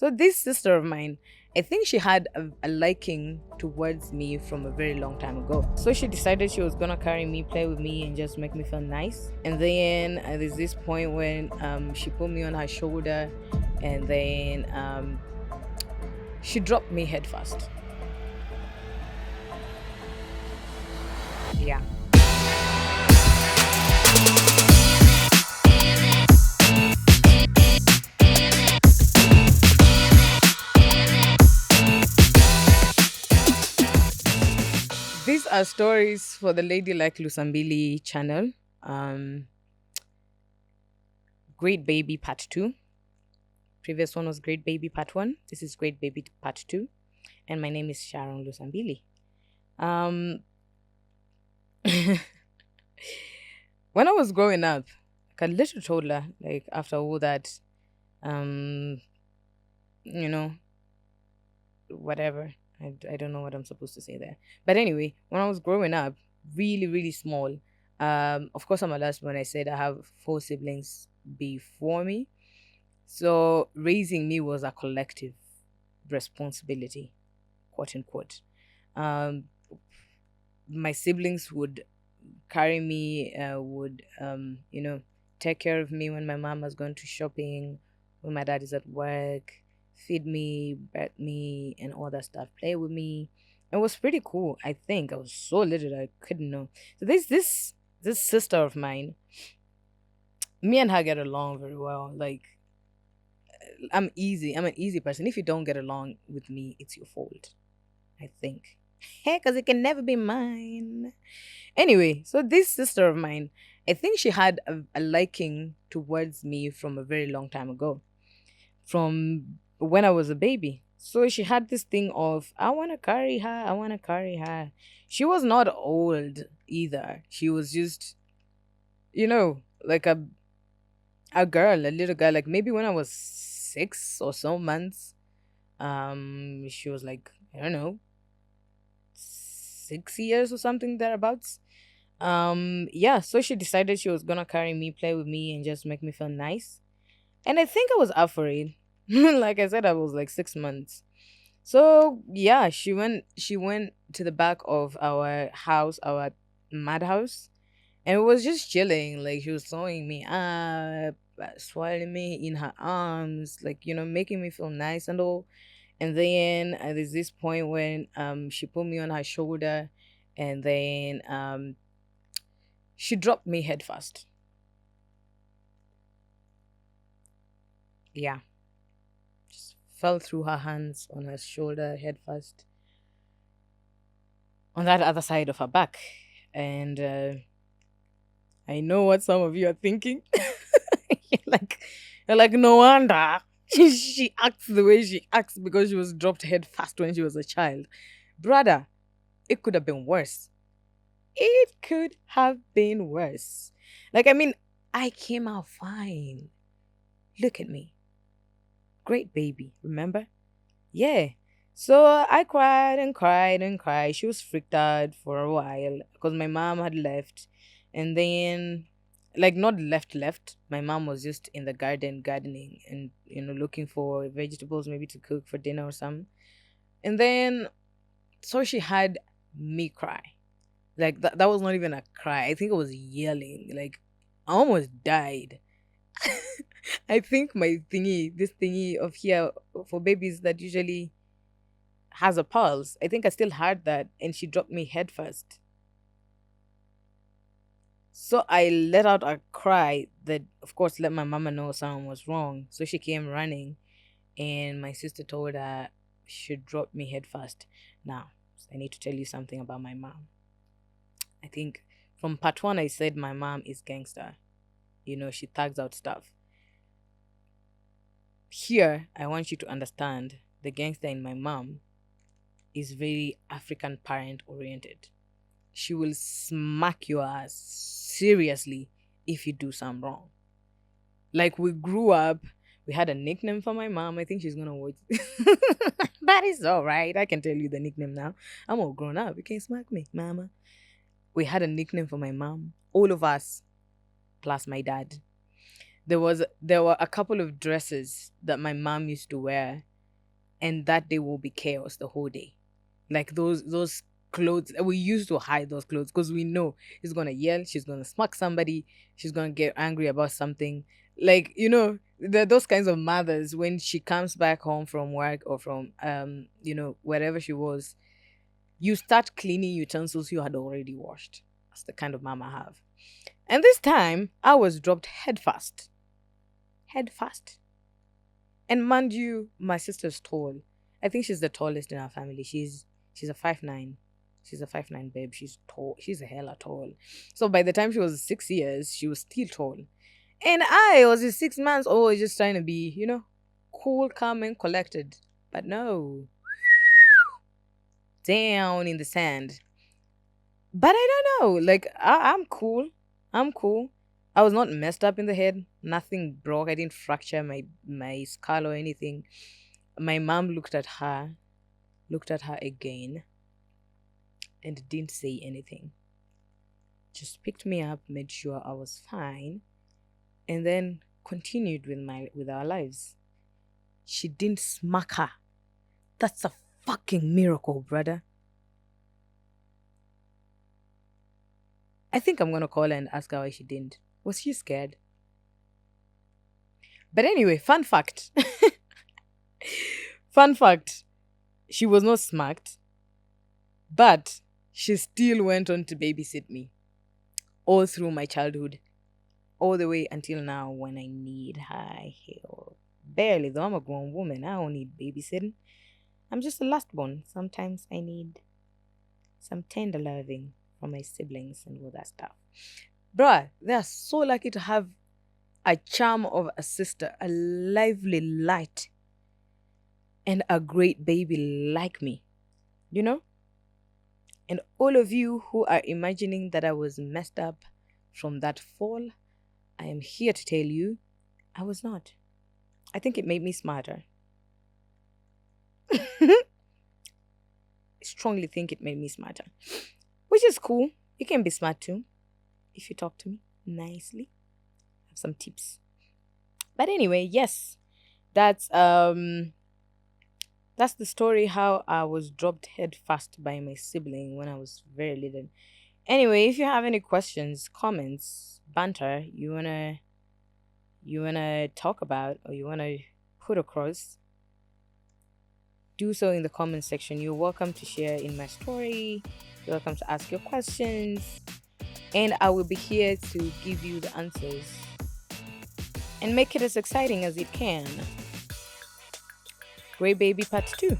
So this sister of mine, I think she had a liking towards me from a very long time ago. So she decided she was gonna carry me, play with me, and just make me feel nice. And then there's this point when she put me on her shoulder, and then she dropped me head first. Yeah. These are stories for the Lady Like Lusambili channel. Um, Great Baby Part 2. Previous one was Great Baby Part 1. This is Great Baby Part 2. And my name is Sharon Lusambili. Um, when I was growing up, like a little toddler, like after all that, um, you know, whatever. I don't know what I'm supposed to say there. But anyway, when I was growing up, really, really small, of course, I'm a last one. I said I have four siblings before me. So raising me was a collective responsibility, quote unquote. Um, my siblings would carry me, would, take care of me when my mom was going to shopping, when my dad is at work, feed me, bat me, and all that stuff, play with me. It was pretty cool. I think I was so little I couldn't know. So this sister of mine, me and her get along very well. Like I'm easy. I'm an easy person. If you don't get along with me, it's your fault. I think. Because it can never be mine. Anyway, so this sister of mine, I think she had a liking towards me from a very long time ago, from when I was a baby. So she had this thing of, I want to carry her, I want to carry her. She was not old either. She was just, like a girl, a little girl, like maybe when I was 6 or so months. She was like, I don't know, 6 years or something thereabouts. Yeah, so she decided she was gonna carry me, play with me, and just make me feel nice. And I think I was up for it. Like I said, I was like 6 months. So yeah, she went to the back of our house, our madhouse, and it was just chilling. Like she was throwing me up, swallowing me in her arms, like making me feel nice and all. And then there's this point when she put me on her shoulder, and then she dropped me head first. Yeah, just fell through her hands on her shoulder head first, on that other side of her back. And I know what some of you are thinking. you're like, you're like, no wonder she acts the way she acts because she was dropped head first when she was a child. Brother, it could have been worse. It could have been worse. Like, I mean, I came out fine. Look at me. Great baby, remember? Yeah. So I cried and cried and cried. She was freaked out for a while because my mom had left. And then, like, not left. My mom was just in the garden gardening and, looking for vegetables maybe to cook for dinner or something. And then, so she had me cry. Like, that was not even a cry. I think I was yelling. Like, I almost died. I think my thingy, this thingy of here for babies that usually has a pulse, I think I still had that, and she dropped me head first. So I let out a cry that, of course, let my mama know something was wrong. So she came running, and my sister told her she dropped me head first. Now, I need to tell you something about my mom. I think from part one, I said my mom is gangster. She thugs out stuff. Here, I want you to understand the gangster in my mom is very African parent oriented. She will smack your ass seriously if you do something wrong. Like we grew up, we had a nickname for my mom. I think she's gonna watch. That is all right. I can tell you the nickname now. I'm all grown up. You can't smack me, mama. We had a nickname for my mom. All of us, plus my dad. There were a couple of dresses that my mom used to wear and that day will be chaos the whole day. Like those clothes, we used to hide those clothes because we know he's gonna yell, she's gonna smack somebody, she's gonna get angry about something. Like, those kinds of mothers, when she comes back home from work or from wherever she was, you start cleaning utensils you had already washed. That's the kind of mom I have. And this time I was dropped head first. Head first. And mind you, my sister's tall. I think she's the tallest in our family. She's a 5'9". She's a 5'9" babe. She's tall. She's a hella tall. So by the time she was 6 years, she was still tall. And I was just 6 months old, just trying to be, cool, calm, and collected. But no. Down in the sand. But I don't know. Like, I'm cool. I'm cool. I was not messed up in the head. Nothing broke. I didn't fracture my skull or anything. My mom looked at her again, and didn't say anything. Just picked me up, made sure I was fine, and then continued with our lives. She didn't smack her. That's a fucking miracle, brother. I think I'm gonna call her and ask her why she didn't. Was she scared? But anyway, fun fact. Fun fact. She was not smacked, but she still went on to babysit me all through my childhood, all the way until now when I need her help. Barely, though I'm a grown woman, I don't need babysitting. I'm just a lastborn. Sometimes I need some tender loving from my siblings and all that stuff. Bruh, they are so lucky to have a charm of a sister, a lively light, and a great baby like me, you know? And all of you who are imagining that I was messed up from that fall, I am here to tell you I was not. I think it made me smarter. I strongly think it made me smarter, which is cool. You can be smart too if you talk to me nicely. Have some tips. But anyway, yes, that's the story how I was dropped head first by my sibling when I was very little. Anyway, if you have any questions, comments, banter you wanna talk about or you wanna put across, do so in the comment section. You're welcome to share in my story. You're welcome to ask your questions. And I will be here to give you the answers and make it as exciting as it can. Grey Baby Part 2.